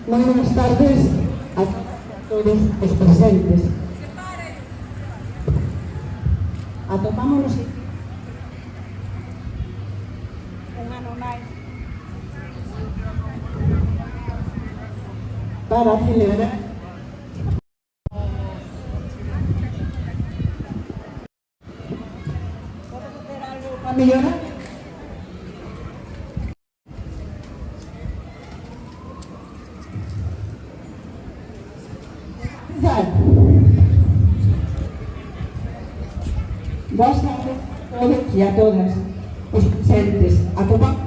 Moi boas tardes a todos os presentes. Atopámonos un ano máis para celebrar para mellorar boas tardes a todos e a todas os presentes. Atopamos